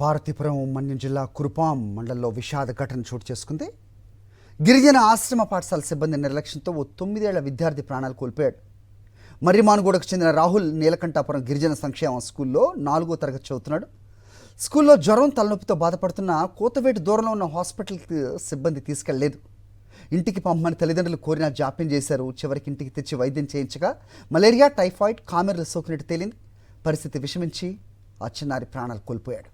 పార్వతీపురం మన్యం జిల్లా కురుపాం మండలంలో విషాద ఘటన చోటు చేసుకుంది. గిరిజన ఆశ్రమ పాఠశాల సిబ్బంది నిర్లక్ష్యంతో ఓ 9 ఏళ్ల విద్యార్థి ప్రాణాలు కోల్పోయాడు. మర్రిమానుగూడకు చెందిన రాహుల్ నీలకంఠాపురం గిరిజన సంక్షేమ స్కూల్లో 4వ తరగతి చదువుతున్నాడు. స్కూల్లో జ్వరం తలనొప్పితో బాధపడుతున్న కోతవేటు దూరంలో ఉన్న హాస్పిటల్కి సిబ్బంది తీసుకెళ్లలేదు. ఇంటికి పంపమని తల్లిదండ్రులు కోరినా జాప్యం చేశారు. చివరికి ఇంటికి తెచ్చి వైద్యం చేయించగా మలేరియా, టైఫాయిడ్, కామెర్లు సోకినట్టు తేలింది. పరిస్థితి విషమించి ఆ చిన్నారి ప్రాణాలు కోల్పోయాడు.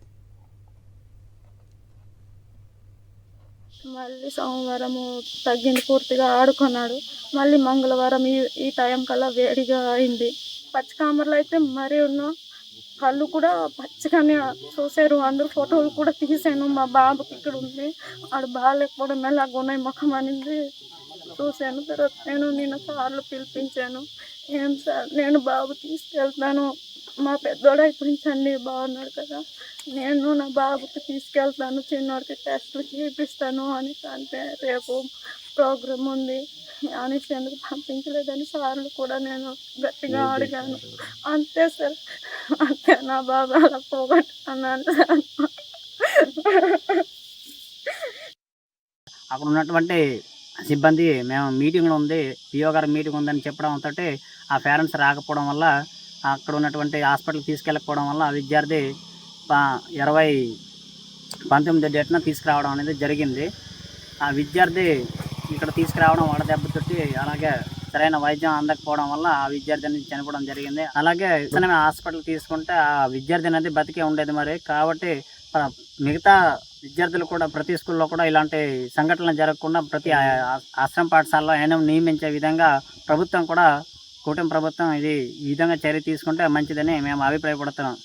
మళ్ళీ సోమవారము తగ్గింది, పూర్తిగా ఆడుకున్నాడు. మళ్ళీ మంగళవారం ఈ టైం కల్లా వేడిగా అయింది. పచ్చికామర్లు అయితే మరీ కళ్ళు కూడా పచ్చగానే చూశారు. అందరూ ఫోటోలు కూడా తీసాను. మా బాబుకి ఇక్కడ ఉంది, ఆడు బాగాలేకపోవడం ఎలాగ ఉన్నాయి ముఖం అనేది చూశాను. తర్వాత నేను సార్లు పిలిపించాను. ఏం సార్, నేను బాబు తీసుకెళ్తాను, మా పెద్దోడు అయిపోయించండి, బాగున్నాడు కదా, నేను నా బాబుకి తీసుకెళ్తాను, చిన్నోడికి టెస్టులు చేపిస్తాను అని అంటే రేపు ప్రోగ్రామ్ ఉంది అనేసి ఎందుకు పంపించలేదని సార్లు కూడా నేను గట్టిగా అడిగాను. అంతే సార్, అంతే, నా బాబు అలా పోగొట్టుకున్నాను సార్. అక్కడ ఉన్నటువంటి సిబ్బంది మేము మీటింగ్లో ఉంది, పిఓ గారి మీటింగ్ ఉందని చెప్పడంతో ఆ పేరెంట్స్ రాకపోవడం వల్ల, అక్కడ ఉన్నటువంటి హాస్పిటల్కి తీసుకెళ్ళకపోవడం వల్ల ఆ విద్యార్థి 19 డేట్న తీసుకురావడం అనేది జరిగింది. ఆ విద్యార్థి ఇక్కడ తీసుకురావడం వడదెబ్బతోటి, అలాగే సరైన వైద్యం అందకపోవడం వల్ల ఆ విద్యార్థి అనేది చనిపోవడం జరిగింది. అలాగే హాస్పిటల్ తీసుకుంటే ఆ విద్యార్థి అనేది బతికే ఉండేది. మరి కాబట్టి మిగతా విద్యార్థులు కూడా ప్రతి స్కూల్లో కూడా ఇలాంటి సంఘటనలు జరగకుండా ప్రతి ఆశ్రమ పాఠశాలలో నియమించే విధంగా ప్రభుత్వం కూడా, కూటమి ప్రభుత్వం ఈ విధంగా చర్య తీసుకుంటే మంచిదని మేము అభిప్రాయపడుతున్నాం.